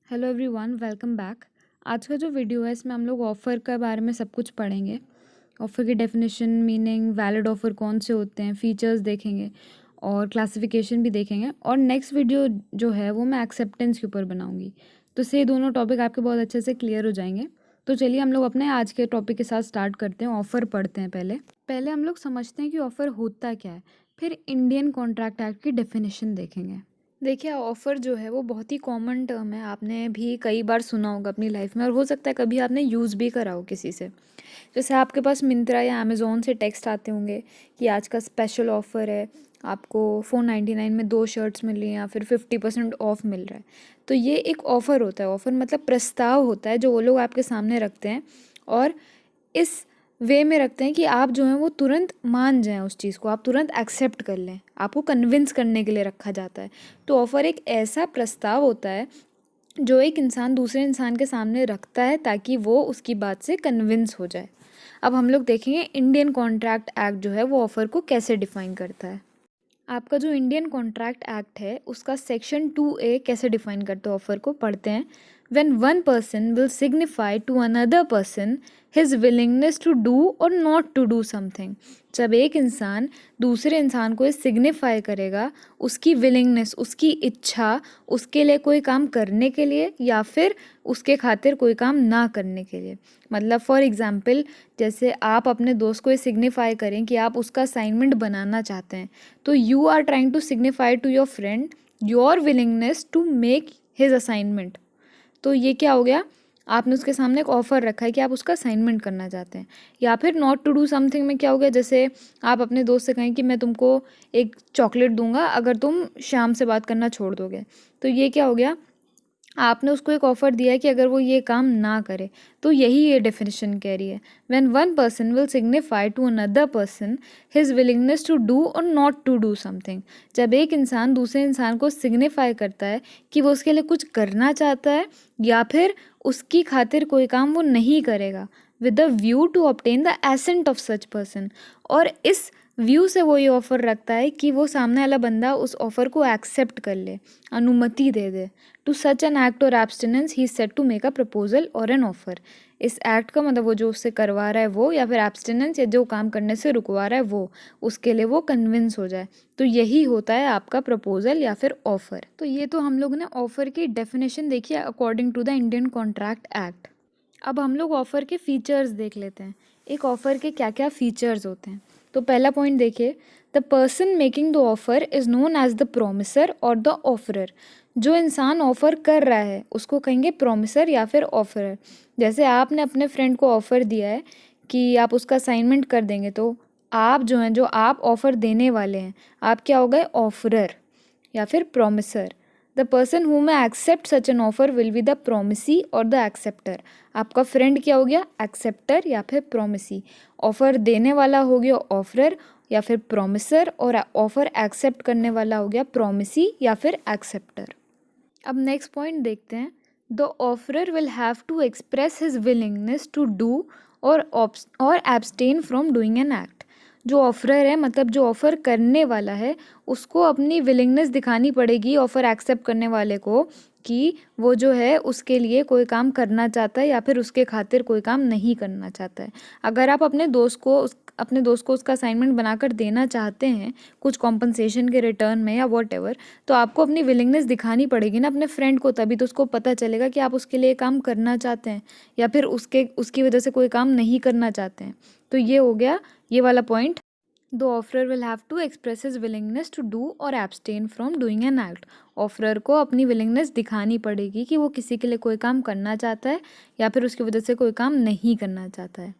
Hello everyone, welcome back. आज का जो वीडियो है इसमें हम लोग ऑफ़र के बारे में सब कुछ पढ़ेंगे। ऑफ़र की डेफिनेशन, मीनिंग, वैलिड ऑफ़र कौन से होते हैं, फीचर्स देखेंगे और क्लासिफिकेशन भी देखेंगे। और नेक्स्ट वीडियो जो है वो मैं एक्सेप्टेंस के ऊपर बनाऊंगी, तो इससे ये दोनों टॉपिक आपके बहुत अच्छे से क्लियर हो जाएंगे। तो चलिए हम लोग अपने आज के टॉपिक के साथ स्टार्ट करते हैं। ऑफ़र पढ़ते हैं। पहले हम लोग समझते हैं कि ऑफ़र होता क्या है, फिर इंडियन कॉन्ट्रैक्ट एक्ट की डेफिनेशन देखेंगे। देखिए, ऑफ़र जो है वो बहुत ही कॉमन टर्म है। आपने भी कई बार सुना होगा अपनी लाइफ में, और हो सकता है कभी आपने यूज़ भी करा हो किसी से। जैसे आपके पास मिंत्रा या अमेज़ोन से टेक्स्ट आते होंगे कि आज का स्पेशल ऑफ़र है, आपको 499 में 2 शर्ट्स मिल रही हैं या फिर 50% ऑफ मिल रहा है। तो ये एक ऑफ़र होता है। ऑफ़र मतलब प्रस्ताव होता है जो वो लोग आपके सामने रखते हैं, और इस वे में रखते हैं कि आप जो हैं वो तुरंत मान जाएं उस चीज़ को, आप तुरंत एक्सेप्ट कर लें। आपको कन्विंस करने के लिए रखा जाता है। तो ऑफ़र एक ऐसा प्रस्ताव होता है जो एक इंसान दूसरे इंसान के सामने रखता है ताकि वो उसकी बात से कन्विंस हो जाए। अब हम लोग देखेंगे इंडियन कॉन्ट्रैक्ट एक्ट जो है वो ऑफ़र को कैसे डिफ़ाइन करता है। आपका जो इंडियन कॉन्ट्रैक्ट एक्ट है उसका सेक्शन 2A कैसे डिफाइन करते हैं ऑफर को, पढ़ते हैं। When one person will signify to another person his willingness to do or not to do something. जब एक इंसान दूसरे इंसान को ये सिग्निफाई करेगा उसकी विलिंगनेस, उसकी इच्छा, उसके लिए कोई काम करने के लिए या फिर उसके खातिर कोई काम ना करने के लिए। मतलब फॉर एग्जाम्पल, जैसे आप अपने दोस्त को ये सिग्निफाई करें कि आप उसका असाइनमेंट बनाना चाहते हैं, तो you are trying to signify to your friend your willingness to make his assignment. तो ये क्या हो गया, आपने उसके सामने एक ऑफ़र रखा है कि आप उसका असाइनमेंट करना चाहते हैं। या फिर नॉट टू डू समथिंग में क्या हो गया, जैसे आप अपने दोस्त से कहें कि मैं तुमको एक चॉकलेट दूंगा अगर तुम शाम से बात करना छोड़ दोगे। तो ये क्या हो गया, आपने उसको एक ऑफ़र दिया है कि अगर वो ये काम ना करे। तो यही ये डेफिनेशन कह रही है। When one person will signify to another person his willingness to do or not to do something. जब एक इंसान दूसरे इंसान को सिग्निफाई करता है कि वो उसके लिए कुछ करना चाहता है या फिर उसकी खातिर कोई काम वो नहीं करेगा, with the view to obtain the assent of such person. और इस व्यू से वो ये ऑफ़र रखता है कि वो सामने वाला बंदा उस ऑफ़र को एक्सेप्ट कर ले, अनुमति दे दे। To such an act or abstinence he said to make a proposal or an offer. इस एक्ट का मतलब वो जो उससे करवा रहा है वो, या फिर एब्सटिनेंस या जो काम करने से रुकवा रहा है वो, उसके लिए वो कन्विंस हो जाए। तो यही होता है आपका प्रपोजल या फिर ऑफ़र। तो ये तो हम लोग ने ऑफ़र की डेफिनेशन देखी है according to the Indian Contract Act. अब हम लोग ऑफ़र के फ़ीचर्स देख लेते हैं। एक ऑफ़र के क्या क्या फ़ीचर्स होते हैं। तो पहला पॉइंट देखिए, the person making the offer is known as the promisor और द ऑफरर। जो इंसान ऑफ़र कर रहा है उसको कहेंगे प्रोमिसर या फिर ऑफरर। जैसे आपने अपने फ्रेंड को ऑफ़र दिया है कि आप उसका असाइनमेंट कर देंगे, तो आप जो हैं, जो आप ऑफ़र देने वाले हैं, आप क्या हो गए, ऑफरर या फिर promisor. The person who may accept such an offer will be the promisee और द एक्सेप्टर। आपका फ्रेंड क्या हो गया, एक्सेप्टर या फिर प्रोमिसी। ऑफर देने वाला हो गया ऑफरर या फिर प्रोमिसर, और ऑफर एक्सेप्ट करने वाला हो गया प्रोमिसी या फिर एक्सेप्टर। अब नेक्स्ट पॉइंट देखते हैं। The offerer will have to express his willingness to do और abstain from doing an act. जो ऑफरर है, मतलब जो ऑफ़र करने वाला है, उसको अपनी विलिंगनेस दिखानी पड़ेगी ऑफ़र एक्सेप्ट करने वाले को कि वो जो है उसके लिए कोई काम करना चाहता है या फिर उसके खातिर कोई काम नहीं करना चाहता है। अगर आप अपने दोस्त को उसका असाइनमेंट बनाकर देना चाहते हैं कुछ कॉम्पनसेशन के रिटर्न में या वॉट, तो आपको अपनी विलिंगनेस दिखानी पड़ेगी ना अपने फ्रेंड को, तभी तो उसको पता चलेगा कि आप उसके लिए काम करना चाहते हैं या फिर उसकी वजह से कोई काम नहीं करना चाहते हैं। तो ये हो गया ये वाला point. The offerer will have to express his willingness to do और abstain from doing an act. Offerer को अपनी विलिंगनेस दिखानी पड़ेगी कि वो किसी के लिए कोई काम करना चाहता है या फिर उसकी वजह से कोई काम नहीं करना चाहता है।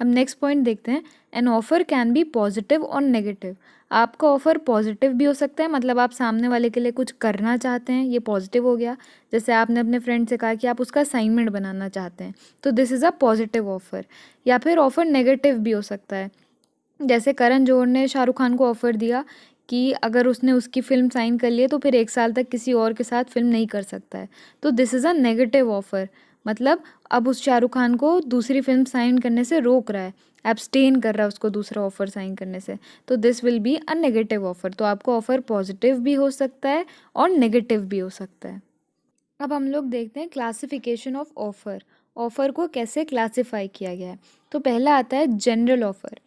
अब नेक्स्ट पॉइंट देखते हैं। An offer can be positive और नेगेटिव। आपका ऑफर पॉजिटिव भी हो सकता है, मतलब आप सामने वाले के लिए कुछ करना चाहते हैं, ये पॉजिटिव हो गया। जैसे आपने अपने फ्रेंड से कहा कि आप उसका असाइनमेंट बनाना चाहते हैं, तो this is a positive offer. या फिर ऑफर नेगेटिव भी हो सकता है। जैसे करण जौहर ने शाहरुख खान को ऑफ़र दिया कि अगर उसने उसकी फ़िल्म साइन कर ली है तो फिर 1 साल तक किसी और के साथ फ़िल्म नहीं कर सकता है। तो this is a negative offer. मतलब अब उस शाहरुख खान को दूसरी फ़िल्म साइन करने से रोक रहा है, एब्सटेन कर रहा है उसको दूसरा ऑफ़र साइन करने से। तो this will be a negative offer. तो आपका ऑफ़र पॉजिटिव भी हो सकता है और नेगेटिव भी हो सकता है। अब हम लोग देखते हैं क्लासिफिकेशन ऑफ ऑफ़र। ऑफ़र को कैसे क्लासिफाई किया गया है। तो पहला आता है general offer.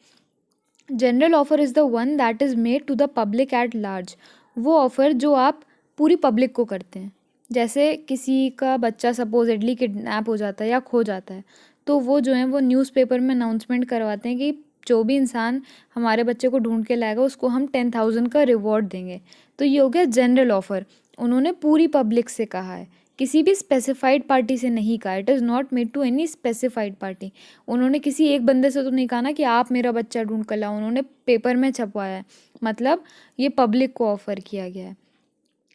General offer is the one that is made to the public at large. वो ऑफ़र जो आप पूरी पब्लिक को करते हैं। जैसे किसी का बच्चा सपोज़ेडली किडनैप हो जाता है या खो जाता है, तो वो जो है वो न्यूज़पेपर में अनाउंसमेंट करवाते हैं कि जो भी इंसान हमारे बच्चे को ढूंढ के लाएगा उसको हम 10,000 का रिवॉर्ड देंगे। तो ये हो गया जनरल ऑफ़र। उन्होंने पूरी पब्लिक से कहा है, किसी भी स्पेसिफाइड पार्टी से नहीं कहा। It is not made to any specified party. उन्होंने किसी एक बंदे से तो नहीं कहा ना कि आप मेरा बच्चा ढूंढ कर लाओ। उन्होंने पेपर में छपवाया है, मतलब ये पब्लिक को ऑफ़र किया गया है।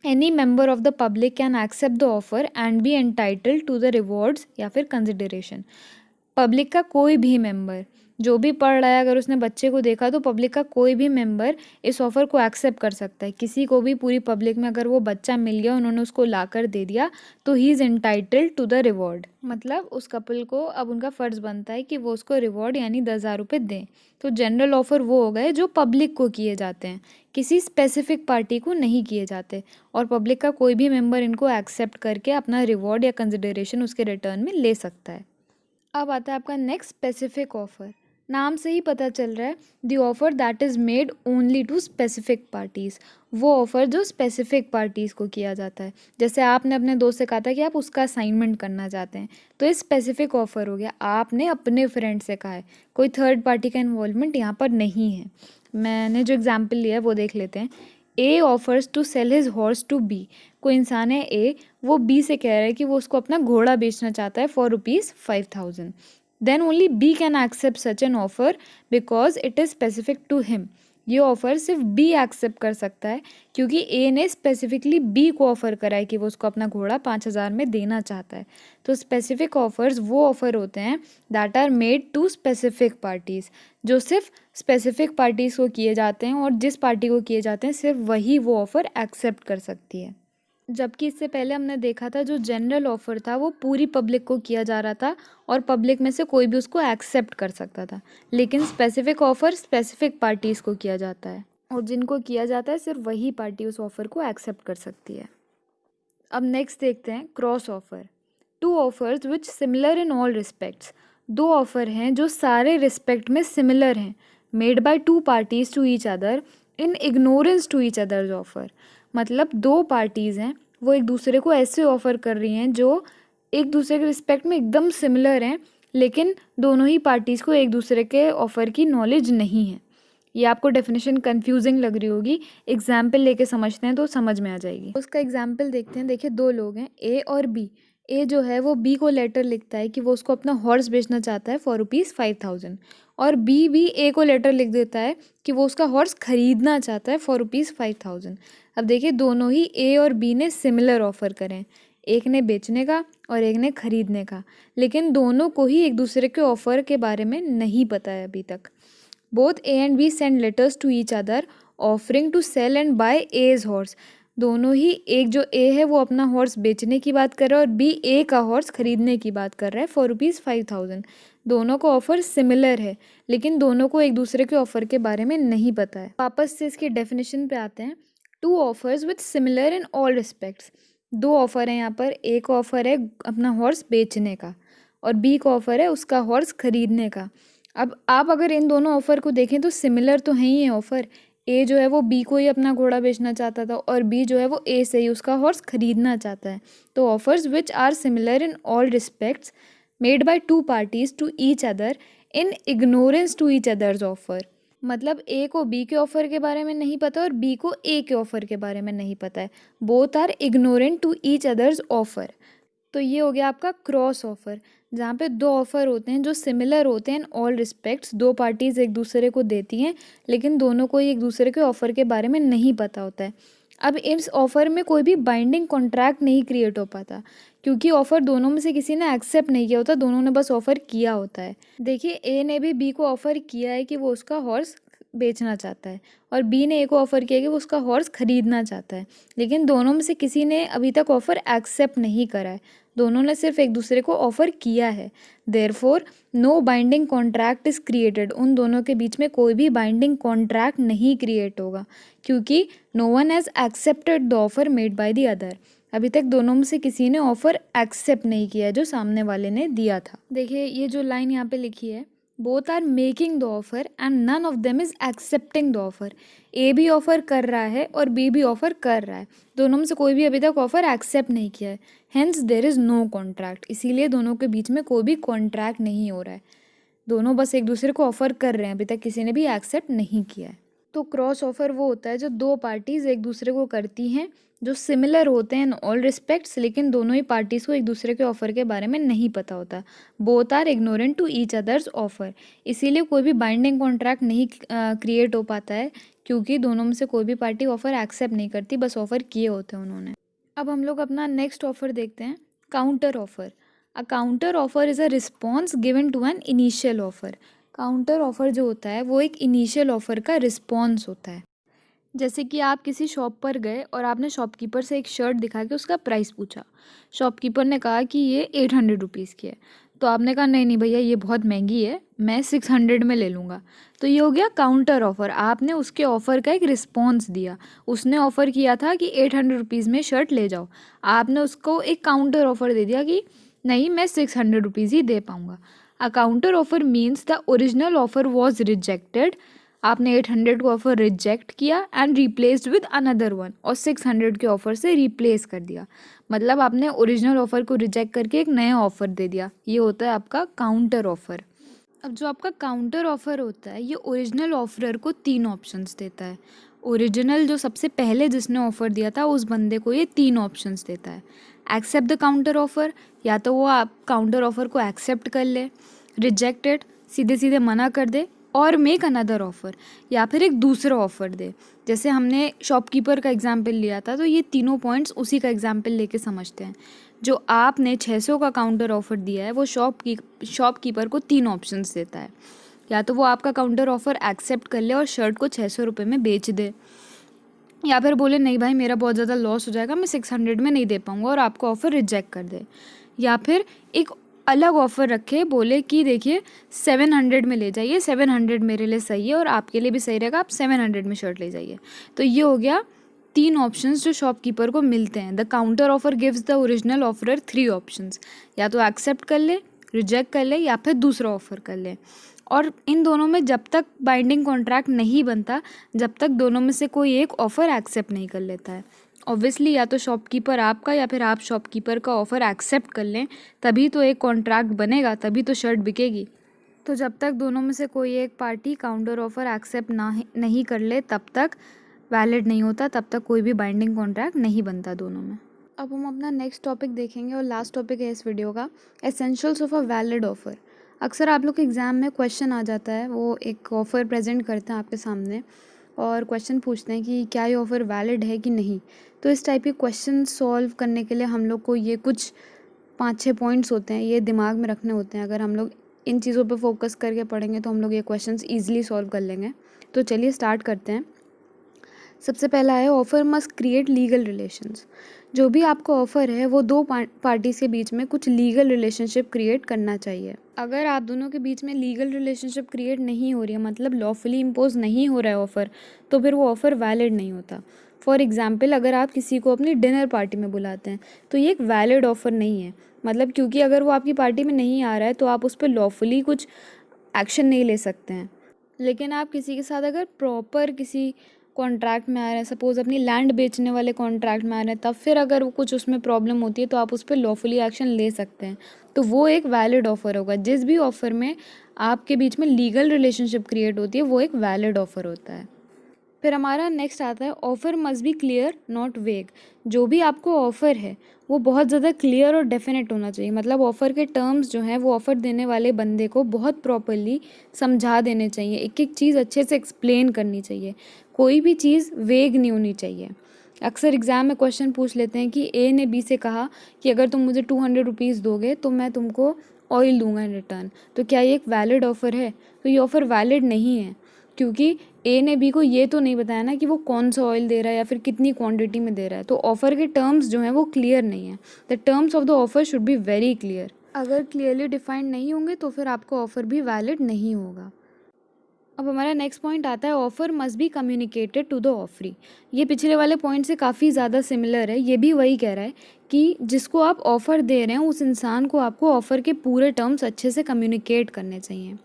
Any member of the public can accept the offer and be entitled to the rewards या फिर कंसिडरेशन। पब्लिक का कोई भी मेंबर जो भी पढ़ रहा है, अगर उसने बच्चे को देखा तो पब्लिक का कोई भी मेंबर इस ऑफ़र को एक्सेप्ट कर सकता है। किसी को भी पूरी पब्लिक में अगर वो बच्चा मिल गया, उन्होंने उसको ला कर दे दिया, तो he is entitled to the reward. मतलब उस कपल को अब उनका फ़र्ज़ बनता है कि वो उसको रिवॉर्ड यानी 10,000 रुपये दें। तो जनरल ऑफ़र वो हो गए जो पब्लिक को किए जाते हैं, किसी स्पेसिफिक पार्टी को नहीं किए जाते, और पब्लिक का कोई भी मेंबर इनको एक्सेप्ट करके अपना रिवॉर्ड या कंसिडरेशन उसके रिटर्न में ले सकता है। अब आता है आपका नेक्स्ट स्पेसिफिक ऑफ़र। नाम से ही पता चल रहा है, the offer that is made only to specific parties. वो ऑफ़र जो स्पेसिफिक पार्टीज़ को किया जाता है। जैसे आपने अपने दोस्त से कहा था कि आप उसका असाइनमेंट करना चाहते हैं, तो ये स्पेसिफिक ऑफ़र हो गया। आपने अपने फ्रेंड से कहा है, कोई थर्ड पार्टी का इन्वॉल्वमेंट यहाँ पर नहीं है। मैंने जो एग्जाम्पल लिया है वो देख लेते हैं। A offers to sell his horse to B. कोई इंसान है ए, वो बी से कह रहा है कि वो उसको अपना घोड़ा बेचना चाहता है for ₹5,000। Then only B can accept such an offer because it is specific to him. ये ऑफ़र सिर्फ बी एक्सेप्ट कर सकता है क्योंकि ए ने स्पेसिफिकली बी को ऑफ़र करा है कि वो उसको अपना घोड़ा 5,000 में देना चाहता है। तो स्पेसिफिक ऑफ़र्स वो ऑफ़र होते हैं that are made to specific parties, जो सिर्फ स्पेसिफिक पार्टीज़ को किए जाते हैं, और जिस पार्टी को किए जाते हैं सिर्फ वही वो ऑफ़र एक्सेप्ट कर सकती है। जबकि इससे पहले हमने देखा था जो जनरल ऑफ़र था वो पूरी पब्लिक को किया जा रहा था और पब्लिक में से कोई भी उसको एक्सेप्ट कर सकता था, लेकिन स्पेसिफिक ऑफ़र स्पेसिफिक पार्टीज़ को किया जाता है, और जिनको किया जाता है सिर्फ वही पार्टी उस ऑफ़र को एक्सेप्ट कर सकती है। अब नेक्स्ट देखते हैं cross offer. Two offers which similar in all respects. दो ऑफ़र हैं जो सारे रिस्पेक्ट में सिमिलर हैं, made by two parties to each other in ignorance to each other's offer. मतलब दो पार्टीज़ हैं, वो एक दूसरे को ऐसे ऑफ़र कर रही हैं जो एक दूसरे के रिस्पेक्ट में एकदम सिमिलर हैं, लेकिन दोनों ही पार्टीज़ को एक दूसरे के ऑफ़र की नॉलेज नहीं है। ये आपको डेफिनेशन कंफ्यूजिंग लग रही होगी, एग्जाम्पल लेके समझते हैं तो समझ में आ जाएगी। उसका एग्जाम्पल देखते हैं। देखिए, दो लोग हैं ए और बी। ए जो है वो बी को लेटर लिखता है कि वो उसको अपना हॉर्स बेचना चाहता है फॉर ₹5,000, और बी भी ए को लेटर लिख देता है कि वो उसका हॉर्स खरीदना चाहता है फॉर ₹5,000। अब देखिए, दोनों ही ए और बी ने सिमिलर ऑफ़र करें, एक ने बेचने का और एक ने खरीदने का, लेकिन दोनों को ही एक दूसरे के ऑफ़र के बारे में नहीं पता है अभी तक। Both A and B send letters to each other offering to sell and buy as horse. दोनों ही, एक जो ए है वो अपना हॉर्स बेचने की बात कर रहा है और बी ए का हॉर्स खरीदने की बात कर रहा है फॉर ₹5,000। दोनों को ऑफर सिमिलर है, लेकिन दोनों को एक दूसरे के ऑफर के बारे में नहीं पता है। वापस से इसकी डेफिनेशन पे आते हैं। To offers with similar in all respects. दो ऑफर है यहाँ पर। एक ऑफर है अपना हॉर्स बेचने का और बी का ऑफर है उसका हॉर्स खरीदने का। अब आप अगर इन दोनों ऑफ़र को देखें तो सिमिलर तो हैं ही है ऑफ़र। ए जो है वो बी को ही अपना घोड़ा बेचना चाहता था और बी जो है वो ए से ही उसका हॉर्स खरीदना चाहता है। तो offers which are similar in all respects made by two parties to each other in ignorance to each other's offer. मतलब ए को बी के ऑफ़र के बारे में नहीं पता और बी को ए के ऑफ़र के बारे में नहीं पता है। Both are ignorant to each other's offer. तो ये हो गया आपका क्रॉस ऑफ़र, जहाँ पे दो ऑफ़र होते हैं जो सिमिलर होते हैं इन ऑल रिस्पेक्ट्स। दो पार्टीज़ एक दूसरे को देती हैं, लेकिन दोनों को ही एक दूसरे के ऑफ़र के बारे में नहीं पता होता है। अब इस ऑफ़र में कोई भी बाइंडिंग कॉन्ट्रैक्ट नहीं क्रिएट हो पाता, क्योंकि ऑफ़र दोनों में से किसी ने एक्सेप्ट नहीं किया होता, दोनों ने बस ऑफ़र किया होता है। देखिए, ए ने भी बी को ऑफ़र किया है कि वो उसका हॉर्स बेचना चाहता है, और बी ने ए को ऑफ़र किया कि वो उसका हॉर्स खरीदना चाहता है, लेकिन दोनों में से किसी ने अभी तक ऑफ़र एक्सेप्ट नहीं करा है। दोनों ने सिर्फ एक दूसरे को ऑफ़र किया है। Therefore no binding contract is created. उन दोनों के बीच में कोई भी बाइंडिंग कॉन्ट्रैक्ट नहीं क्रिएट होगा, क्योंकि no one has accepted the offer made by the other. अभी तक दोनों में से किसी ने ऑफ़र एक्सेप्ट नहीं किया है जो सामने वाले ने दिया था। देखिए ये जो लाइन यहाँ पे लिखी है, both are making the offer and none of them is accepting the offer. A भी ऑफ़र कर रहा है और बी भी ऑफ़र कर रहा है, दोनों में से कोई भी अभी तक ऑफ़र एक्सेप्ट नहीं किया है। Hence there is no contract, इसीलिए दोनों के बीच में कोई भी कॉन्ट्रैक्ट नहीं हो रहा है। दोनों बस एक दूसरे को ऑफ़र कर रहे हैं, अभी तक किसी ने भी एक्सेप्ट नहीं किया है। तो क्रॉस ऑफ़र वो होता है जो दो पार्टीज़ एक दूसरे को करती हैं, जो सिमिलर होते हैं इन ऑल रिस्पेक्ट्स, लेकिन दोनों ही पार्टीज़ को एक दूसरे के ऑफ़र के बारे में नहीं पता होता। Both are ignorant to each other's offer, इसीलिए कोई भी बाइंडिंग कॉन्ट्रैक्ट नहीं क्रिएट हो पाता है, क्योंकि दोनों में से कोई भी पार्टी ऑफ़र एक्सेप्ट नहीं करती, बस ऑफ़र किए होते हैं उन्होंने। अब हम लोग अपना नेक्स्ट ऑफ़र देखते हैं, counter offer. A counter offer is a response given to an initial offer. Counter offer जो होता है वो एक इनिशियल ऑफ़र का रिस्पॉन्स होता है। जैसे कि आप किसी शॉप पर गए और आपने शॉपकीपर से एक शर्ट दिखा के उसका प्राइस पूछा। शॉपकीपर ने कहा कि ये 800 रुपीज़ की है, तो आपने कहा नहीं नहीं भैया ये बहुत महंगी है, मैं 600 में ले लूँगा। तो ये हो गया काउंटर ऑफ़र, आपने उसके ऑफ़र का एक रिस्पॉन्स दिया। उसने ऑफ़र किया था कि 800 रुपीज़ में शर्ट ले जाओ, आपने उसको एक काउंटर ऑफ़र दे दिया कि नहीं मैं 600 रुपीज़ ही दे पाऊँगा। अ counter offer means the original offer was rejected, आपने 800 को ऑफ़र रिजेक्ट किया and replaced with another one, और 600 के ऑफ़र से रिप्लेस कर दिया। मतलब आपने ओरिजिनल ऑफ़र को रिजेक्ट करके एक नया ऑफ़र दे दिया, ये होता है आपका काउंटर ऑफ़र। अब जो आपका काउंटर ऑफ़र होता है ये ओरिजिनल ऑफरर को 3 ऑप्शंस देता है। ओरिजिनल जो सबसे पहले जिसने ऑफ़र दिया था उस बंदे को ये 3 ऑप्शंस देता है। एक्सेप्ट द काउंटर ऑफ़र, या तो वो आप काउंटर ऑफ़र को एक्सेप्ट कर ले, रिजेक्ट इट सीधे सीधे मना कर दे, और मेक अनदर ऑफ़र, या फिर एक दूसरा ऑफ़र दे। जैसे हमने शॉपकीपर का एग्जाम्पल लिया था, तो ये तीनों पॉइंट्स उसी का एग्जाम्पल लेके समझते हैं। जो आपने 600 का काउंटर ऑफ़र दिया है वो शॉपकीपर को 3 ऑप्शंस देता है। या तो वो आपका काउंटर ऑफ़र एक्सेप्ट कर ले और शर्ट को 600 रुपये में बेच दे, या फिर बोले नहीं भाई मेरा बहुत ज़्यादा लॉस हो जाएगा, मैं 600 में नहीं दे पाऊँगा, और आपका ऑफ़र रिजेक्ट कर दे। या फिर एक अलग ऑफ़र रखे, बोले कि देखिए 700 में ले जाइए, 700 मेरे लिए सही है और आपके लिए भी सही रहेगा, आप 700 में शर्ट ले जाइए। तो ये हो गया 3 ऑप्शंस जो शॉपकीपर को मिलते हैं। The counter offer gives the original offeror 3 options, या तो एक्सेप्ट कर ले, रिजेक्ट कर ले, या फिर दूसरा ऑफ़र कर ले। और इन दोनों में जब तक बाइंडिंग कॉन्ट्रैक्ट नहीं बनता, जब तक दोनों में से कोई एक ऑफ़र एक्सेप्ट नहीं कर लेता है। ऑब्वियसली या तो शॉपकीपर आपका या फिर आप शॉपकीपर का ऑफ़र एक्सेप्ट कर लें, तभी तो एक कॉन्ट्रैक्ट बनेगा, तभी तो शर्ट बिकेगी। तो जब तक दोनों में से कोई एक पार्टी काउंटर ऑफ़र एक्सेप्ट नहीं कर ले, तब तक वैलिड नहीं होता, तब तक कोई भी बाइंडिंग कॉन्ट्रैक्ट नहीं बनता दोनों में। अब हम अपना नेक्स्ट टॉपिक देखेंगे और लास्ट टॉपिक है इस वीडियो का, essentials of a valid offer. अक्सर आप लोग के एग्ज़ाम में क्वेश्चन आ जाता है, वो एक ऑफ़र प्रेजेंट करते हैं आपके सामने और क्वेश्चन पूछते हैं कि क्या ये ऑफ़र वैलिड है कि नहीं। तो इस टाइप के क्वेश्चन सॉल्व करने के लिए हम लोग को ये कुछ 5-6 पॉइंट्स होते हैं, ये दिमाग में रखने होते हैं। अगर हम लोग इन चीज़ों पे फोकस करके पढ़ेंगे तो हम लोग ये क्वेश्चंस ईजिली सॉल्व कर लेंगे। तो चलिए स्टार्ट करते हैं। सबसे पहला है offer must create legal relations. जो भी आपका ऑफ़र है वो दो पार्टीज़ के बीच में कुछ लीगल रिलेशनशिप क्रिएट करना चाहिए। अगर आप दोनों के बीच में लीगल रिलेशनशिप क्रिएट नहीं हो रही है, मतलब लॉफुली इम्पोज नहीं हो रहा है ऑफ़र, तो फिर वो ऑफ़र वैलिड नहीं होता। फॉर एग्ज़ाम्पल, अगर आप किसी को अपनी डिनर पार्टी में बुलाते हैं तो ये एक वैलिड ऑफ़र नहीं है। मतलब क्योंकि अगर वो आपकी पार्टी में नहीं आ रहा है तो आप उस पर लॉफुली कुछ एक्शन नहीं ले सकते हैं। लेकिन आप किसी के साथ अगर प्रॉपर किसी कॉन्ट्रैक्ट में आ रहे हैं, सपोज़ अपनी लैंड बेचने वाले कॉन्ट्रैक्ट में आ रहे हैं, तब फिर अगर वो कुछ उसमें प्रॉब्लम होती है तो आप उस पर लॉफुली एक्शन ले सकते हैं। तो वो एक वैलिड ऑफ़र होगा। जिस भी ऑफ़र में आपके बीच में लीगल रिलेशनशिप क्रिएट होती है वो एक वैलिड ऑफ़र होता है। फिर हमारा नेक्स्ट आता है offer must B clear not वेग। जो भी आपको ऑफ़र है वो बहुत ज़्यादा क्लियर और डेफिनेट होना चाहिए। मतलब ऑफ़र के टर्म्स जो हैं वो ऑफ़र देने वाले बंदे को बहुत प्रॉपरली समझा देने चाहिए, एक एक चीज़ अच्छे से एक्सप्लेन करनी चाहिए, कोई भी चीज़ वेग नहीं होनी चाहिए। अक्सर एग्ज़ाम में क्वेश्चन पूछ लेते हैं कि ए ने बी से कहा कि अगर तुम मुझे 200 रुपीज़ दोगे तो मैं तुमको ऑयल दूंगा इन रिटर्न। तो क्या ये एक वैलिड ऑफ़र है? तो ये ऑफ़र वैलिड नहीं है, क्योंकि ए ने बी को ये तो नहीं बताया ना कि वो कौन सा ऑयल दे रहा है या फिर कितनी क्वांटिटी में दे रहा है। तो ऑफ़र के टर्म्स जो हैं वो क्लियर नहीं है। The terms of the offer should be very clear. अगर क्लियरली डिफाइंड नहीं होंगे तो फिर आपका ऑफ़र भी वैलिड नहीं होगा। अब हमारा नेक्स्ट पॉइंट आता है offer must be communicated to the offeree. ये पिछले वाले पॉइंट से काफ़ी ज़्यादा सिमिलर है। ये भी वही कह रहा है कि जिसको आप ऑफ़र दे रहे हैं उस इंसान को आपको ऑफ़र के पूरे टर्म्स अच्छे से कम्युनिकेट करने चाहिए।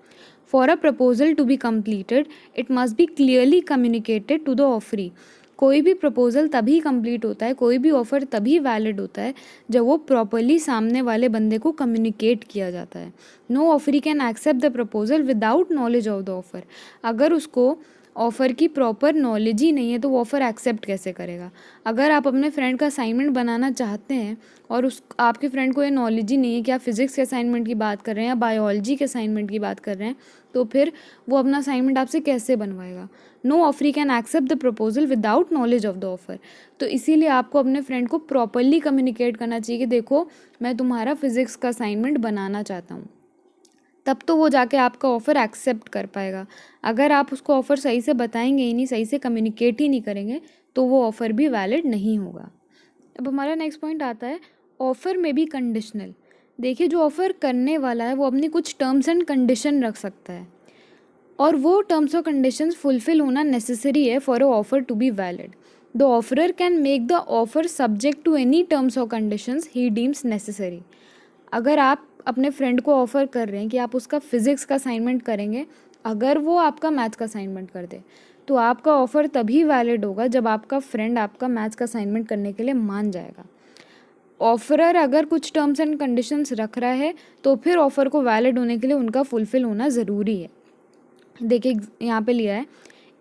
For a proposal to be completed it must be clearly communicated to the offeree. कोई भी प्रपोजल तभी कंप्लीट होता है, कोई भी ऑफ़र तभी वैलिड होता है जब वो प्रॉपरली सामने वाले बंदे को कम्युनिकेट किया जाता है। No offeree can accept the proposal without knowledge of the offer. अगर उसको ऑफ़र की प्रॉपर नॉलेज ही नहीं है तो वो ऑफ़र एक्सेप्ट कैसे करेगा। अगर आप अपने फ्रेंड का असाइनमेंट बनाना चाहते हैं और उस आपके फ्रेंड को ये नॉलेज ही नहीं है कि आप फिज़िक्स के असाइनमेंट की बात कर रहे हैं या बायोलॉजी के असाइनमेंट की बात कर रहे हैं, तो फिर वो अपना असाइनमेंट आपसे कैसे बनवाएगा। No offeree can accept the proposal without knowledge of the offer. तो इसीलिए आपको अपने फ्रेंड को प्रॉपरली कम्युनिकेट करना चाहिए कि देखो मैं तुम्हारा फिज़िक्स का असाइनमेंट बनाना चाहता हूँ, तब तो वो जाके आपका ऑफ़र एक्सेप्ट कर पाएगा। अगर आप उसको ऑफ़र सही से बताएंगे ही नहीं, सही से कम्युनिकेट ही नहीं करेंगे, तो वो ऑफ़र भी वैलिड नहीं होगा। अब हमारा नेक्स्ट पॉइंट आता है ऑफ़र में बी कंडीशनल। देखिए जो ऑफ़र करने वाला है वो अपनी कुछ टर्म्स एंड कंडीशन रख सकता है और वो टर्म्स और कंडीशंस फुलफिल होना नेसेसरी है for a offer to be valid. The offerer can make the offer subject to any terms और कंडीशंस ही डीम्स नेसेसरी। अगर आप अपने फ्रेंड को ऑफ़र कर रहे हैं कि आप उसका फ़िज़िक्स का असाइनमेंट करेंगे, अगर वो आपका मैथ्स का असाइनमेंट कर दे तो आपका ऑफ़र तभी वैलिड होगा जब आपका फ्रेंड आपका मैथ्स का असाइनमेंट करने के लिए मान जाएगा। ऑफरर अगर कुछ टर्म्स एंड कंडीशंस रख रहा है तो फिर ऑफ़र को वैलिड होने के लिए उनका फुलफ़िल होना ज़रूरी है। देखिए यहाँ पे लिया है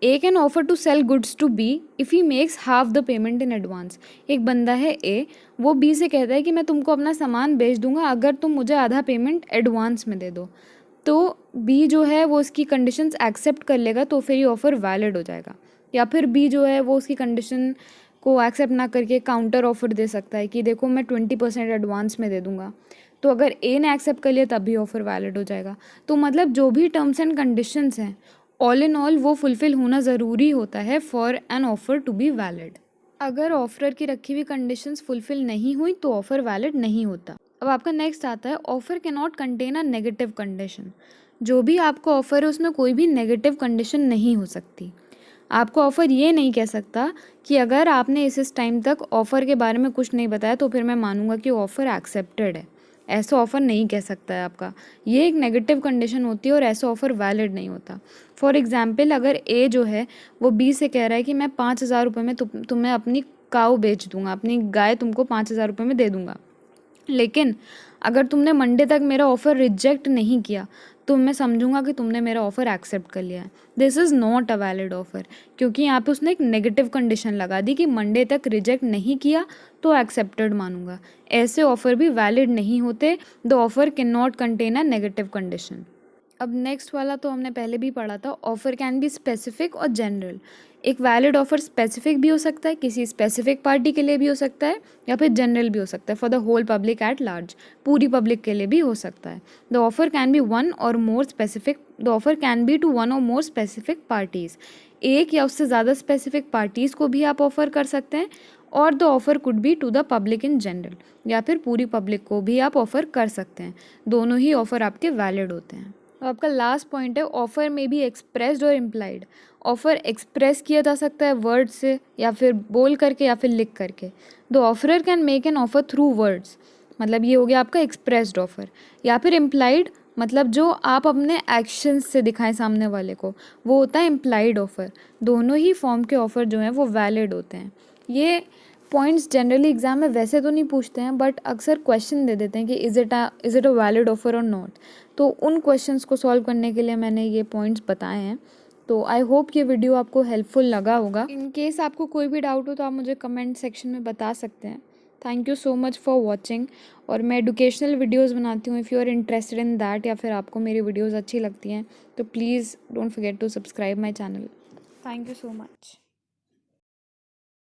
A can offer to sell goods to B if he makes half the payment in advance. एक बंदा है ए, वो बी से कहता है कि मैं तुमको अपना सामान बेच दूंगा अगर तुम मुझे आधा पेमेंट एडवांस में दे दो। तो बी जो है वो इसकी कंडीशंस एक्सेप्ट कर लेगा तो फिर ये ऑफ़र वैलिड हो जाएगा। या फिर बी जो है वो उसकी कंडीशन को एक्सेप्ट ना करके काउंटर ऑफ़र दे सकता है कि देखो मैं 20% एडवांस में दे दूंगा। तो अगर ए ने एक्सेप्ट कर लिया तब भी ऑफ़र वैलिड हो जाएगा। तो मतलब जो भी टर्म्स एंड कंडीशंस हैं ऑल इन ऑल वो फुलफ़िल होना ज़रूरी होता है for an offer to be valid. अगर ऑफरर की रखी हुई कंडीशंस फुलफ़िल नहीं हुई तो ऑफ़र वैलिड नहीं होता। अब आपका नेक्स्ट आता है offer can not contain a negative condition. जो भी आपको ऑफ़र है उसमें कोई भी नेगेटिव कंडीशन नहीं हो सकती। आपको ऑफ़र ये नहीं कह सकता कि अगर आपने इस टाइम तक ऑफ़र के बारे में कुछ नहीं बताया तो फिर मैं मानूंगा कि ऑफ़र एक्सेप्टेड है। ऐसा ऑफ़र नहीं कह सकता है आपका। ये एक नेगेटिव कंडीशन होती है और ऐसा ऑफ़र वैलिड नहीं होता। फॉर एग्ज़ाम्पल अगर ए जो है वो बी से कह रहा है कि मैं 5,000 रुपये में तुम्हें अपनी काऊ बेच दूंगा, अपनी गाय तुमको 5,000 रुपये में दे दूंगा, लेकिन अगर तुमने मंडे तक मेरा ऑफ़र रिजेक्ट नहीं किया तो मैं समझूंगा कि तुमने मेरा ऑफ़र एक्सेप्ट कर लिया है। This is not a valid offer, क्योंकि यहाँ पे उसने एक नेगेटिव कंडीशन लगा दी कि मंडे तक रिजेक्ट नहीं किया तो एक्सेप्टेड मानूंगा। ऐसे ऑफ़र भी वैलिड नहीं होते। The offer can not contain a negative condition. अब नेक्स्ट वाला तो हमने पहले भी पढ़ा था, ऑफ़र कैन बी स्पेसिफिक और जनरल। एक वैलिड ऑफ़र स्पेसिफिक भी हो सकता है, किसी स्पेसिफिक पार्टी के लिए भी हो सकता है, या फिर जनरल भी हो सकता है for the whole public at large, पूरी पब्लिक के लिए भी हो सकता है। The offer can be one or more specific, the offer can be to one or more specific parties. एक या उससे ज़्यादा स्पेसिफिक पार्टीज़ को भी आप ऑफ़र कर सकते हैं, और the offer could be to the public in general, या फिर पूरी पब्लिक को भी आप ऑफ़र कर सकते हैं। दोनों ही ऑफ़र आपके वैलिड होते हैं। तो आपका लास्ट पॉइंट है ऑफ़र में बी एक्सप्रेस्ड और इम्प्लाइड। ऑफ़र एक्सप्रेस किया जा सकता है वर्ड से, या फिर बोल करके, या फिर लिख करके। The offerer can make an offer through words, मतलब ये हो गया आपका एक्सप्रेस्ड ऑफ़र। या फिर इम्प्लाइड, मतलब जो आप अपने एक्शंस से दिखाएं सामने वाले को, वो होता है इम्प्लाइड ऑफ़र। दोनों ही फॉर्म के ऑफ़र जो हैं वो वैलिड होते हैं। ये पॉइंट्स जनरली एग्जाम में वैसे तो नहीं पूछते हैं, बट अक्सर क्वेश्चन दे देते हैं कि is it a valid offer और नॉट। तो उन क्वेश्चंस को सॉल्व करने के लिए मैंने ये पॉइंट्स बताए हैं। तो आई होप ये वीडियो आपको हेल्पफुल लगा होगा। इन केस आपको कोई भी डाउट हो तो आप मुझे कमेंट सेक्शन में बता सकते हैं। Thank you so much for watching. और मैं एजुकेशनल वीडियोज़ बनाती हूँ, if you are interested in that, या फिर आपको मेरी वीडियोज़ अच्छी लगती हैं तो please don't forget to subscribe my channel. Thank you so much.